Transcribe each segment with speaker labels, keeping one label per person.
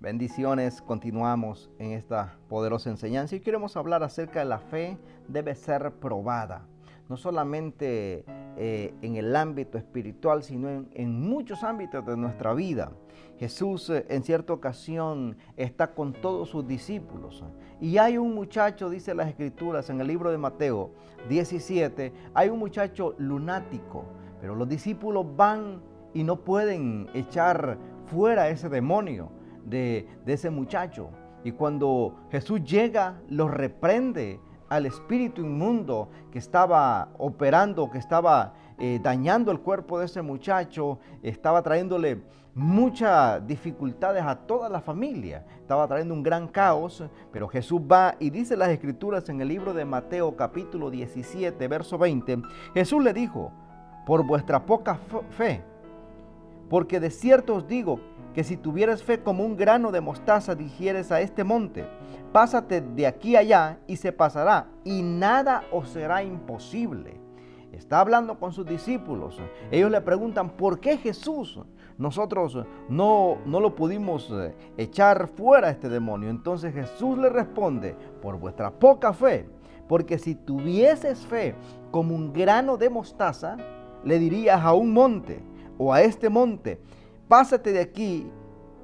Speaker 1: Bendiciones, continuamos en esta poderosa enseñanza y queremos hablar acerca de la fe debe ser probada, no solamente en el ámbito espiritual, sino en muchos ámbitos de nuestra vida. Jesús en cierta ocasión está con todos sus discípulos y hay un muchacho, dice las Escrituras en el libro de Mateo 17, hay un muchacho lunático, pero los discípulos van y no pueden echar fuera ese demonio de ese muchacho. Y cuando Jesús llega, los reprende al espíritu inmundo que estaba operando, que estaba dañando el cuerpo de ese muchacho, estaba trayéndole muchas dificultades a toda la familia, estaba trayendo un gran caos. Pero Jesús va y dice las Escrituras en el libro de Mateo capítulo 17, verso 20, Jesús le dijo: por vuestra poca fe, porque de cierto os digo que si tuvieras fe como un grano de mostaza, dijeres a este monte: pásate de aquí allá, y se pasará, y nada os será imposible. Está hablando con sus discípulos. Ellos le preguntan: ¿por qué Jesús? Nosotros no lo pudimos echar fuera este demonio. Entonces Jesús le responde: por vuestra poca fe, porque si tuvieses fe como un grano de mostaza, le dirías a un monte o a este monte: pásate de aquí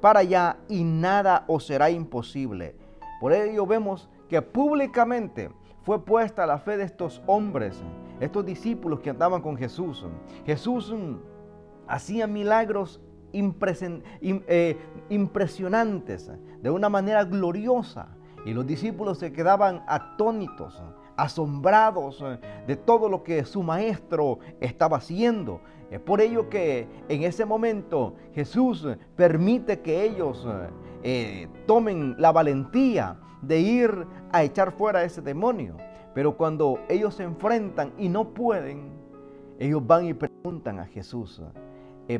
Speaker 1: para allá, y nada os será imposible. Por ello vemos que públicamente fue puesta la fe de estos hombres, estos discípulos que andaban con Jesús. Jesús hacía milagros impresionantes, de una manera gloriosa, y los discípulos se quedaban atónitos, asombrados de todo lo que su maestro estaba haciendo. Es por ello que en ese momento Jesús permite que ellos tomen la valentía de ir a echar fuera ese demonio. Pero cuando ellos se enfrentan y no pueden, ellos van y preguntan a Jesús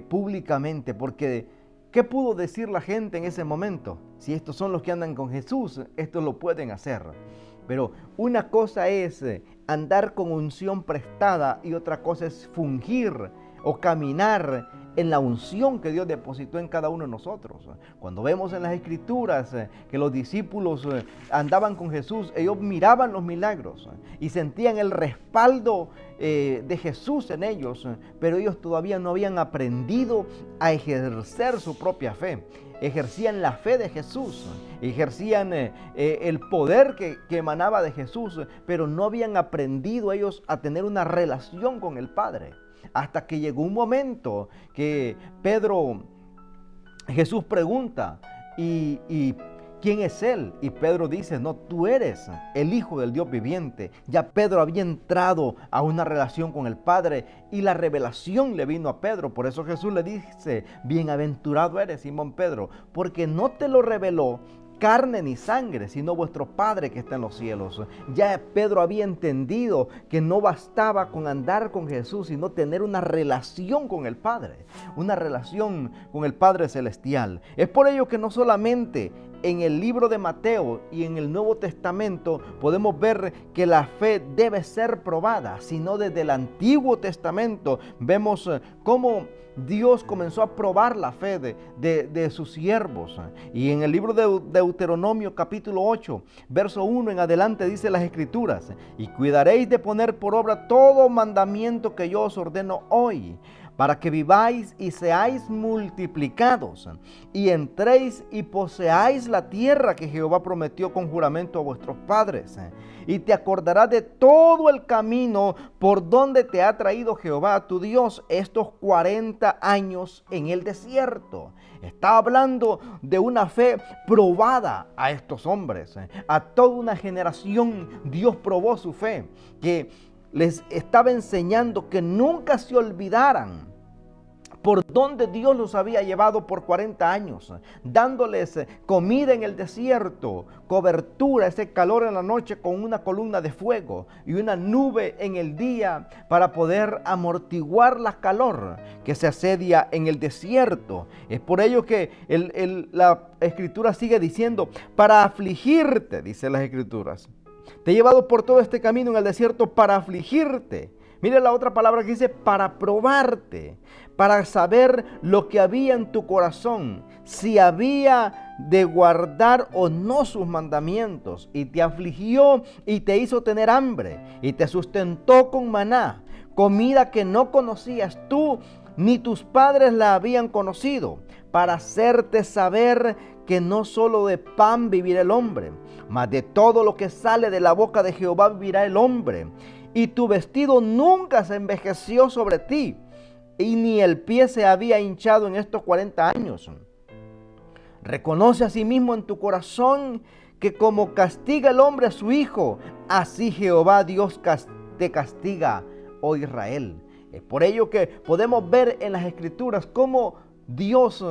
Speaker 1: públicamente, porque ¿qué pudo decir la gente en ese momento? Si estos son los que andan con Jesús, estos lo pueden hacer. Pero una cosa es andar con unción prestada y otra cosa es fungir o caminar en la unción que Dios depositó en cada uno de nosotros. Cuando vemos en las Escrituras que los discípulos andaban con Jesús, ellos miraban los milagros y sentían el respaldo de Jesús en ellos, pero ellos todavía no habían aprendido a ejercer su propia fe. Ejercían la fe de Jesús, ejercían el poder que emanaba de Jesús, pero no habían aprendido ellos a tener una relación con el Padre. Hasta que llegó un momento que Jesús pregunta, ¿y quién es él? Y Pedro dice: no, tú eres el Hijo del Dios viviente. Ya Pedro había entrado a una relación con el Padre y la revelación le vino a Pedro. Por eso Jesús le dice: bienaventurado eres, Simón Pedro, porque no te lo reveló carne ni sangre, sino vuestro Padre que está en los cielos. Ya Pedro había entendido que no bastaba con andar con Jesús, sino tener una relación con el Padre, una relación con el Padre celestial. Es por ello que no solamente en el libro de Mateo y en el Nuevo Testamento podemos ver que la fe debe ser probada, sino desde el Antiguo Testamento vemos cómo Dios comenzó a probar la fe de sus siervos. Y en el libro de Deuteronomio capítulo 8, verso 1 en adelante dice las Escrituras: y cuidaréis de poner por obra todo mandamiento que yo os ordeno hoy, para que viváis y seáis multiplicados, y entréis y poseáis la tierra que Jehová prometió con juramento a vuestros padres. Y te acordarás de todo el camino por donde te ha traído Jehová tu Dios estos 40 años en el desierto. Está hablando de una fe probada a estos hombres. A toda una generación Dios probó su fe, que les estaba enseñando que nunca se olvidaran por donde Dios los había llevado por 40 años, dándoles comida en el desierto, cobertura, ese calor en la noche con una columna de fuego y una nube en el día para poder amortiguar la calor que se asedia en el desierto. Es por ello que la Escritura sigue diciendo: para afligirte, dice las Escrituras. Te he llevado por todo este camino en el desierto para afligirte, Mire la otra palabra que dice para probarte, para saber lo que había en tu corazón, si había de guardar o no sus mandamientos, y te afligió y te hizo tener hambre, y te sustentó con maná, comida que no conocías tú, ni tus padres la habían conocido, para hacerte saber que no solo de pan vivirá el hombre, mas de todo lo que sale de la boca de Jehová vivirá el hombre. Y tu vestido nunca se envejeció sobre ti, y ni el pie se había hinchado en estos 40 años. Reconoce a sí mismo en tu corazón que como castiga el hombre a su hijo, así Jehová Dios te castiga, oh Israel. Es por ello que podemos ver en las Escrituras cómo Dios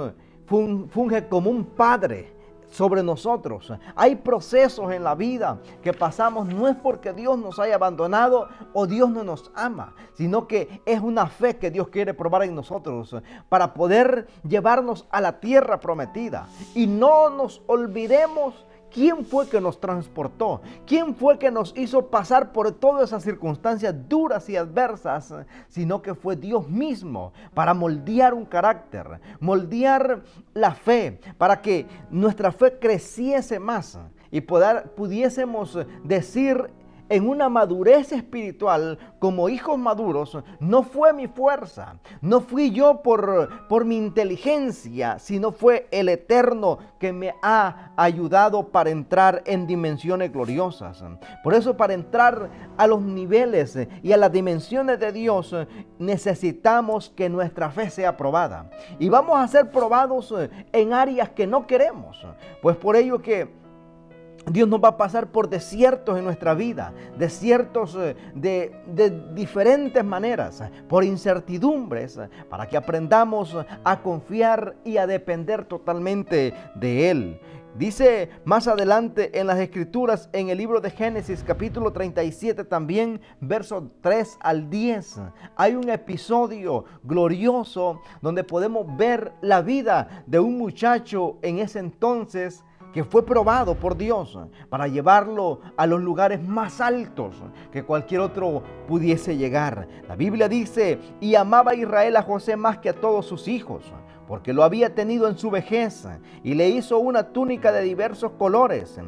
Speaker 1: funge como un padre sobre nosotros. Hay procesos en la vida que pasamos, no es porque Dios nos haya abandonado o Dios no nos ama, sino que es una fe que Dios quiere probar en nosotros para poder llevarnos a la tierra prometida. Y no nos olvidemos quién fue que nos transportó, quién fue que nos hizo pasar por todas esas circunstancias duras y adversas, sino que fue Dios mismo para moldear un carácter, moldear la fe, para que nuestra fe creciese más y pudiésemos decir en una madurez espiritual como hijos maduros: no fue mi fuerza, no fui yo por mi inteligencia, sino fue el Eterno que me ha ayudado para entrar en dimensiones gloriosas. Por eso, para entrar a los niveles y a las dimensiones de Dios, necesitamos que nuestra fe sea probada. Y vamos a ser probados en áreas que no queremos. Pues por ello que Dios nos va a pasar por desiertos en nuestra vida, desiertos de diferentes maneras, por incertidumbres, para que aprendamos a confiar y a depender totalmente de Él. Dice más adelante en las Escrituras, en el libro de Génesis, capítulo 37 también, versos 3 al 10, hay un episodio glorioso donde podemos ver la vida de un muchacho en ese entonces que fue probado por Dios para llevarlo a los lugares más altos que cualquier otro pudiese llegar. La Biblia dice: y amaba Israel a José más que a todos sus hijos, porque lo había tenido en su vejez, y le hizo una túnica de diversos colores.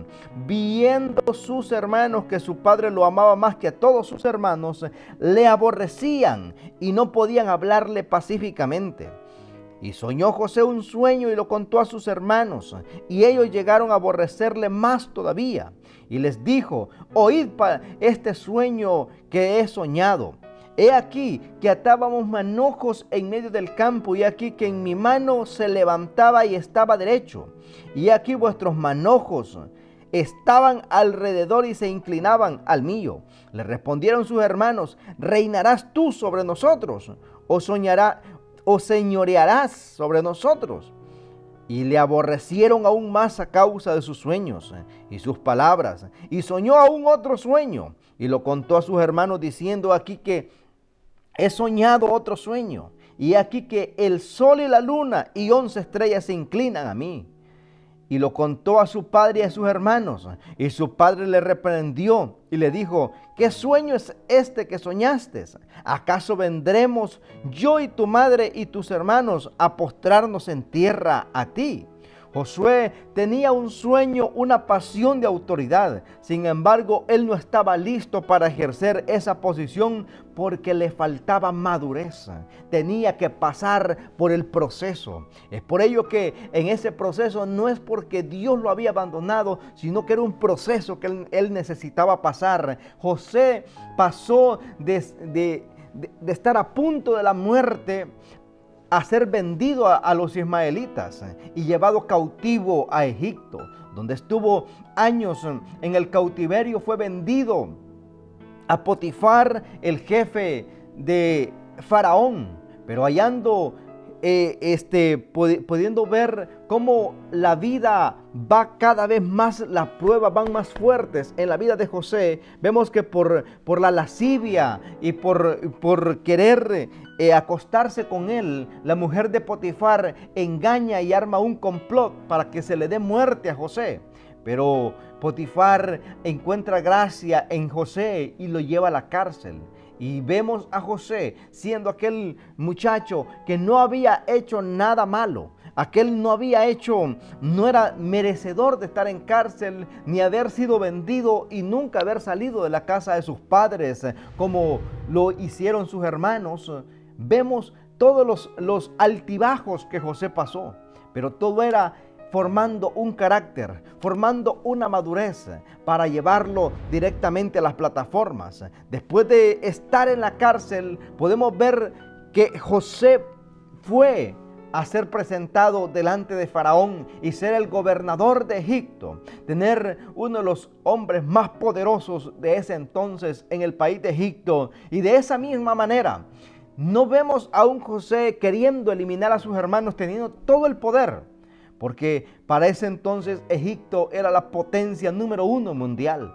Speaker 1: Viendo sus hermanos que su padre lo amaba más que a todos sus hermanos, le aborrecían y no podían hablarle pacíficamente. Y soñó José un sueño y lo contó a sus hermanos, y ellos llegaron a aborrecerle más todavía. Y les dijo: oíd este sueño que he soñado. He aquí que atábamos manojos en medio del campo, y aquí que en mi mano se levantaba y estaba derecho. Y aquí vuestros manojos estaban alrededor y se inclinaban al mío. Le respondieron sus hermanos: ¿reinarás tú sobre nosotros? ¿O señorearás sobre nosotros? Y le aborrecieron aún más a causa de sus sueños y sus palabras. Y soñó aún otro sueño, y lo contó a sus hermanos, diciendo: aquí que he soñado otro sueño, y aquí que el sol y la luna y 11 estrellas se inclinan a mí. Y lo contó a su padre y a sus hermanos. Y su padre le reprendió y le dijo: ¿qué sueño es este que soñaste? ¿Acaso vendremos yo y tu madre y tus hermanos a postrarnos en tierra a ti? Josué tenía un sueño, una pasión de autoridad. Sin embargo, él no estaba listo para ejercer esa posición porque le faltaba madurez. Tenía que pasar por el proceso. Es por ello que en ese proceso no es porque Dios lo había abandonado, sino que era un proceso que él necesitaba pasar. José pasó de estar a punto de la muerte a ser vendido a los ismaelitas y llevado cautivo a Egipto, donde estuvo años en el cautiverio. Fue vendido a Potifar, el jefe de Faraón, pero hallando pudiendo ver cómo la vida va cada vez más, las pruebas van más fuertes en la vida de José. Vemos que por la lascivia y por querer acostarse con él, la mujer de Potifar engaña y arma un complot para que se le dé muerte a José. Pero Potifar encuentra gracia en José y lo lleva a la cárcel. Y vemos a José siendo aquel muchacho que no había hecho nada malo. Aquel no era merecedor de estar en cárcel, ni haber sido vendido y nunca haber salido de la casa de sus padres, como lo hicieron sus hermanos. Vemos todos los altibajos que José pasó, pero todo era formando un carácter, formando una madurez para llevarlo directamente a las plataformas. Después de estar en la cárcel, podemos ver que José fue a ser presentado delante de Faraón y ser el gobernador de Egipto, tener uno de los hombres más poderosos de ese entonces en el país de Egipto. Y de esa misma manera, no vemos a un José queriendo eliminar a sus hermanos, teniendo todo el poder, porque para ese entonces Egipto era la potencia número 1 mundial,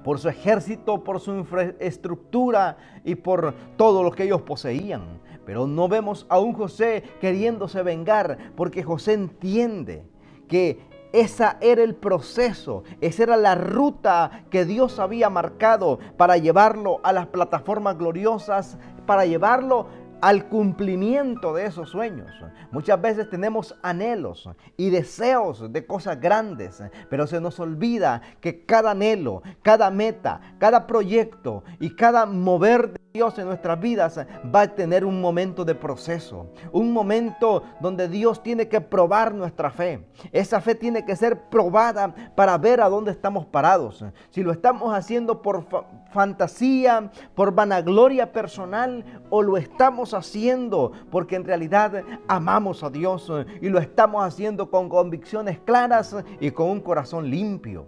Speaker 1: por su ejército, por su infraestructura y por todo lo que ellos poseían. Pero no vemos a un José queriéndose vengar, porque José entiende que ese era el proceso, esa era la ruta que Dios había marcado para llevarlo a las plataformas gloriosas, para llevarlo al cumplimiento de esos sueños. Muchas veces tenemos anhelos y deseos de cosas grandes, pero se nos olvida que cada anhelo, cada meta, cada proyecto y cada mover de Dios en nuestras vidas va a tener un momento de proceso, un momento donde Dios tiene que probar nuestra fe. Esa fe tiene que ser probada para ver a dónde estamos parados. Si lo estamos haciendo por fantasía, por vanagloria personal, o lo estamos haciendo porque en realidad amamos a Dios y lo estamos haciendo con convicciones claras y con un corazón limpio.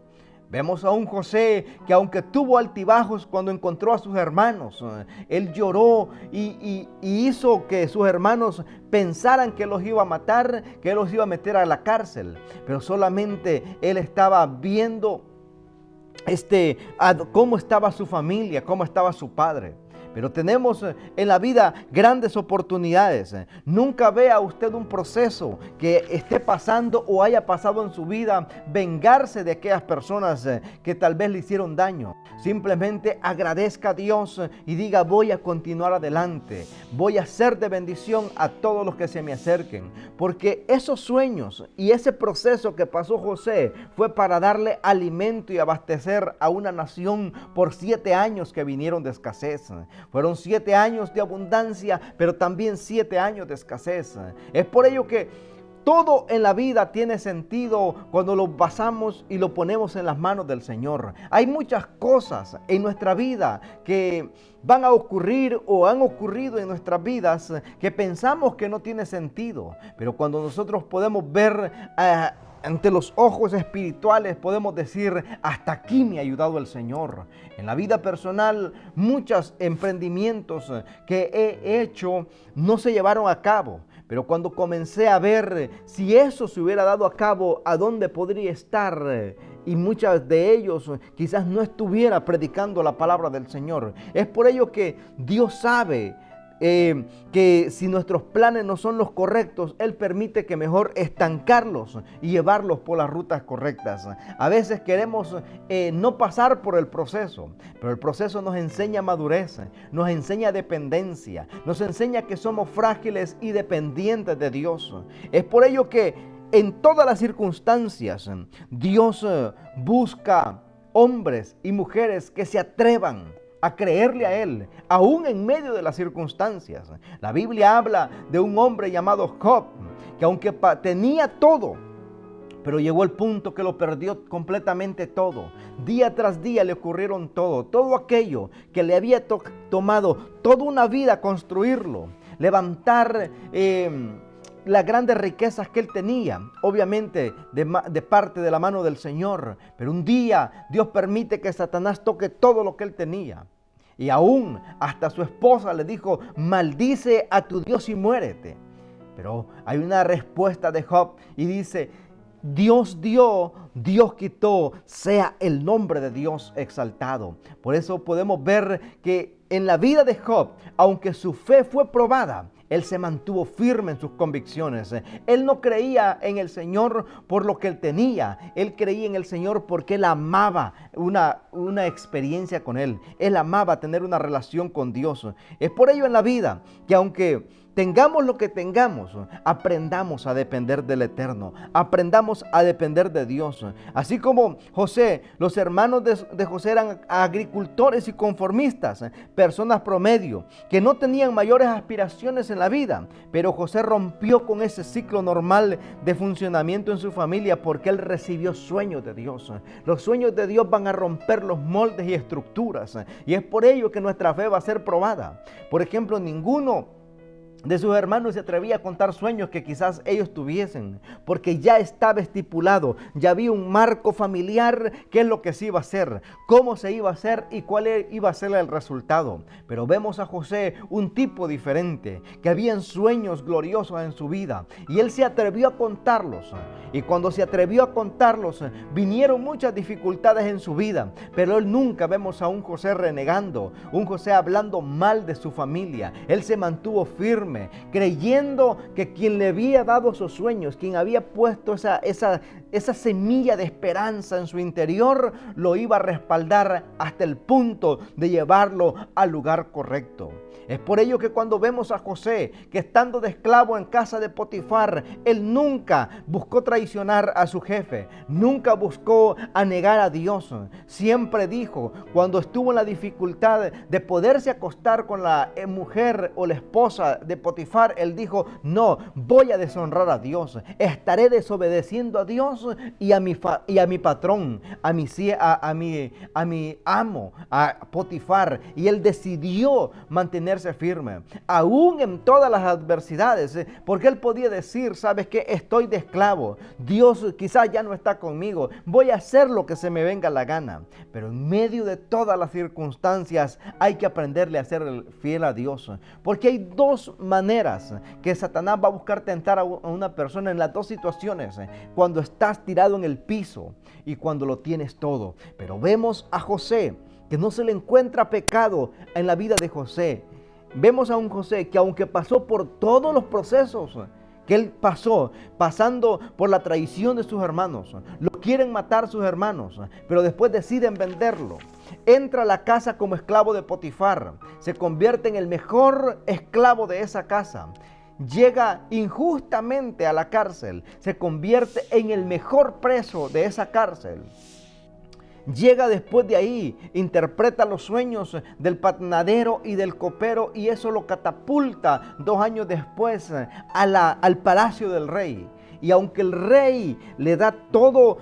Speaker 1: Vemos a un José que, aunque tuvo altibajos cuando encontró a sus hermanos, él lloró y hizo que sus hermanos pensaran que los iba a matar, que los iba a meter a la cárcel. Pero solamente él estaba viendo cómo estaba su familia, cómo estaba su padre. Pero tenemos en la vida grandes oportunidades. Nunca vea usted un proceso que esté pasando o haya pasado en su vida vengarse de aquellas personas que tal vez le hicieron daño. Simplemente agradezca a Dios y diga: voy a continuar adelante. Voy a ser de bendición a todos los que se me acerquen. Porque esos sueños y ese proceso que pasó José fue para darle alimento y abastecer a una nación por 7 años que vinieron de escasez. Fueron 7 años de abundancia, pero también 7 años de escasez. Es por ello que todo en la vida tiene sentido cuando lo basamos y lo ponemos en las manos del Señor. Hay muchas cosas en nuestra vida que van a ocurrir o han ocurrido en nuestras vidas que pensamos que no tiene sentido. Pero cuando nosotros podemos ver ante los ojos espirituales, podemos decir: hasta aquí me ha ayudado el Señor. En la vida personal, muchos emprendimientos que he hecho no se llevaron a cabo. Pero cuando comencé a ver si eso se hubiera dado a cabo, ¿a dónde podría estar? Y muchos de ellos quizás no estuviera predicando la palabra del Señor. Es por ello que Dios sabe que si nuestros planes no son los correctos, Él permite que mejor estancarlos y llevarlos por las rutas correctas. A veces queremos no pasar por el proceso, pero el proceso nos enseña madurez, nos enseña dependencia, nos enseña que somos frágiles y dependientes de Dios. Es por ello que en todas las circunstancias Dios busca hombres y mujeres que se atrevan a creerle a Él, aún en medio de las circunstancias. La Biblia habla de un hombre llamado Job, que aunque tenía todo, pero llegó el punto que lo perdió completamente todo. Día tras día le ocurrieron todo aquello que le había tomado toda una vida construirlo, levantar las grandes riquezas que él tenía, obviamente de parte de la mano del Señor. Pero un día Dios permite que Satanás toque todo lo que él tenía. Y aún hasta su esposa le dijo: maldice a tu Dios y muérete. Pero hay una respuesta de Job y dice: Dios dio, Dios quitó, sea el nombre de Dios exaltado. Por eso podemos ver que en la vida de Job, aunque su fe fue probada, Él se mantuvo firme en sus convicciones. Él no creía en el Señor por lo que él tenía. Él creía en el Señor porque él amaba una experiencia con Él. Él amaba tener una relación con Dios. Es por ello en la vida que aunque tengamos lo que tengamos, aprendamos a depender del Eterno, aprendamos a depender de Dios. Así como José, los hermanos de José eran agricultores y conformistas, personas promedio, que no tenían mayores aspiraciones en la vida, pero José rompió con ese ciclo normal de funcionamiento en su familia porque él recibió sueños de Dios. Los sueños de Dios van a romper los moldes y estructuras, y es por ello que nuestra fe va a ser probada. Por ejemplo, ninguno de sus hermanos se atrevía a contar sueños que quizás ellos tuviesen, porque ya estaba estipulado, ya había un marco familiar, qué es lo que se iba a hacer, cómo se iba a hacer y cuál iba a ser el resultado. Pero vemos a José un tipo diferente, que habían sueños gloriosos en su vida, y él se atrevió a contarlos. Y cuando se atrevió a contarlos, vinieron muchas dificultades en su vida, pero él nunca vemos a un José renegando, un José hablando mal de su familia. Él se mantuvo firme, creyendo que quien le había dado esos sueños, quien había puesto esa semilla de esperanza en su interior, lo iba a respaldar hasta el punto de llevarlo al lugar correcto. Es por ello que cuando vemos a José, que estando de esclavo en casa de Potifar, él nunca buscó traicionar a su jefe, nunca buscó anegar a Dios. Siempre dijo, cuando estuvo en la dificultad de poderse acostar con la mujer o la esposa de Potifar, él dijo, no, voy a deshonrar a Dios, estaré desobedeciendo a Dios y a mi patrón, a mi amo, a Potifar. Y él decidió mantenerse firme, aún en todas las adversidades, porque él podía decir, ¿sabes qué? Estoy de esclavo, Dios quizás ya no está conmigo, voy a hacer lo que se me venga la gana. Pero en medio de todas las circunstancias hay que aprenderle a ser fiel a Dios, porque hay dos maneras que Satanás va a buscar tentar a una persona en las dos situaciones, cuando estás tirado en el piso y cuando lo tienes todo. Pero vemos a José, que no se le encuentra pecado en la vida de José. Vemos a un José que aunque pasó por todos los procesos que él pasando por la traición de sus hermanos, lo quieren matar sus hermanos, pero después deciden venderlo. Entra a la casa como esclavo de Potifar, se convierte en el mejor esclavo de esa casa. Llega injustamente a la cárcel, se convierte en el mejor preso de esa cárcel. Llega después de ahí, interpreta los sueños del panadero y del copero y eso lo catapulta 2 años después al palacio del rey. Y aunque el rey le da todo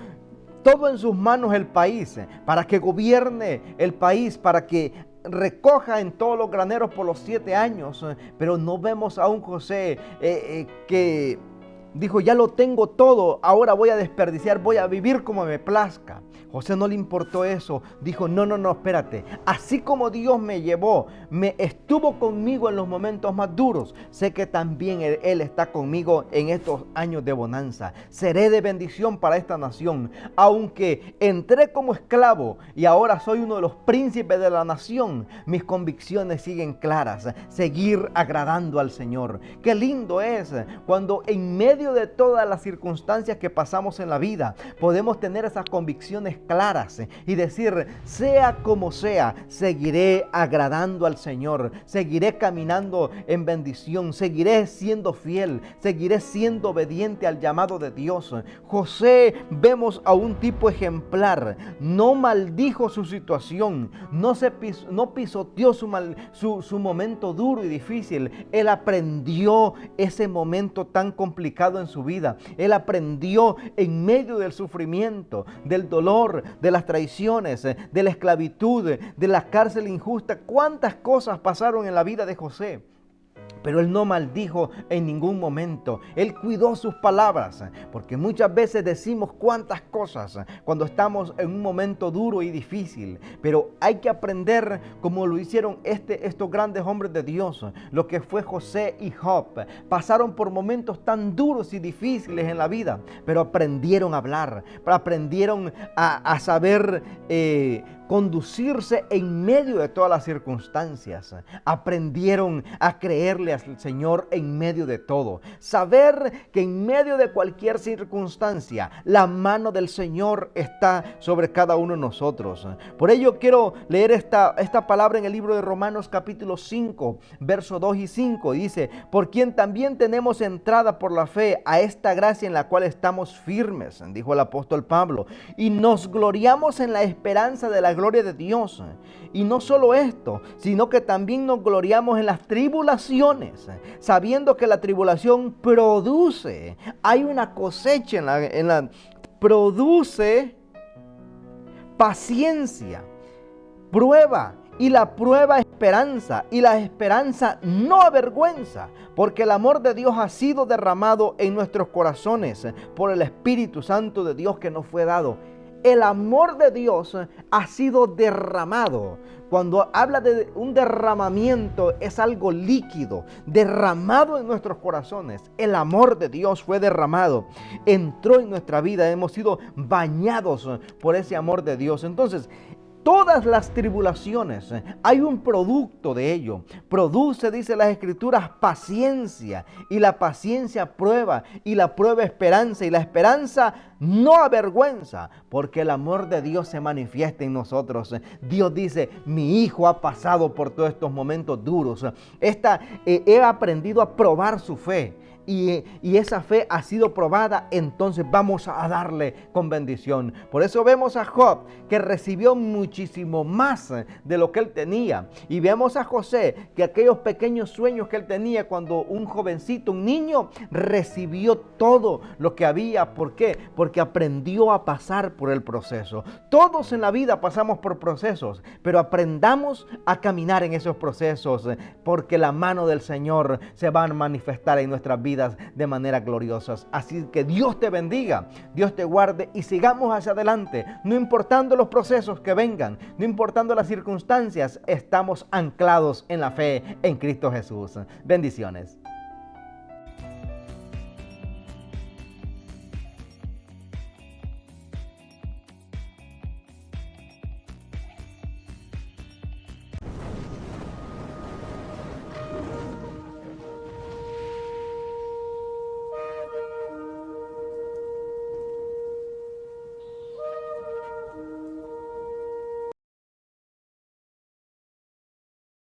Speaker 1: en sus manos el país, para que gobierne el país, para que recoja en todos los graneros por los 7 años, pero no vemos a un José que dijo, ya lo tengo todo, ahora voy a desperdiciar, voy a vivir como me plazca. José no le importó eso, dijo, no, espérate. Así como Dios me llevó, estuvo conmigo en los momentos más duros, sé que también Él está conmigo en estos años de bonanza. Seré de bendición para esta nación. Aunque entré como esclavo y ahora soy uno de los príncipes de la nación, mis convicciones siguen claras, seguir agradando al Señor. Qué lindo es cuando en medio de todas las circunstancias que pasamos en la vida, podemos tener esas convicciones claras y decir, sea como sea, seguiré agradando al Señor, seguiré caminando en bendición, seguiré siendo fiel, seguiré siendo obediente al llamado de Dios. José, vemos a un tipo ejemplar, no maldijo su situación, no pisoteó su momento duro y difícil. Él aprendió ese momento tan complicado en su vida. Él aprendió en medio del sufrimiento, del dolor, de las traiciones, de la esclavitud, de la cárcel injusta. ¿Cuántas cosas pasaron en la vida de José? Pero él no maldijo en ningún momento. Él cuidó sus palabras, porque muchas veces decimos cuantas cosas cuando estamos en un momento duro y difícil. Pero hay que aprender como lo hicieron estos grandes hombres de Dios, lo que fue José y Job. Pasaron por momentos tan duros y difíciles en la vida, pero aprendieron a hablar, aprendieron a saber conducirse en medio de todas las circunstancias. Aprendieron a creerle al Señor en medio de todo. Saber que en medio de cualquier circunstancia, la mano del Señor está sobre cada uno de nosotros. Por ello quiero leer esta palabra en el libro de Romanos capítulo 5, versos 2 y 5. Dice: por quien también tenemos entrada por la fe a esta gracia en la cual estamos firmes, dijo el apóstol Pablo, y nos gloriamos en la esperanza de la gloria de Dios. Y no solo esto, sino que también nos gloriamos en las tribulaciones, sabiendo que la tribulación produce, hay una cosecha produce paciencia, prueba, y la prueba esperanza, y la esperanza no avergüenza, porque el amor de Dios ha sido derramado en nuestros corazones por el Espíritu Santo de Dios que nos fue dado. El amor de Dios ha sido derramado. Cuando habla de un derramamiento, es algo líquido, derramado en nuestros corazones. El amor de Dios fue derramado, entró en nuestra vida, hemos sido bañados por ese amor de Dios. Entonces, todas las tribulaciones, hay un producto de ello. Produce, dice las Escrituras, paciencia. Y la paciencia prueba. Y la prueba esperanza. Y la esperanza no avergüenza. Porque el amor de Dios se manifiesta en nosotros. Dios dice: mi hijo ha pasado por todos estos momentos duros. He aprendido a probar su fe. Y esa fe ha sido probada, entonces vamos a darle con bendición. Por eso vemos a Job, que recibió muchísimo más de lo que él tenía. Y vemos a José, que aquellos pequeños sueños que él tenía cuando un jovencito, un niño, recibió todo lo que había. ¿Por qué? Porque aprendió a pasar por el proceso. Todos en la vida pasamos por procesos, pero aprendamos a caminar en esos procesos, porque la mano del Señor se va a manifestar en nuestras vidas de manera gloriosa. Así que Dios te bendiga, Dios te guarde y sigamos hacia adelante, no importando los procesos que vengan, no importando las circunstancias, estamos anclados en la fe en Cristo Jesús. Bendiciones.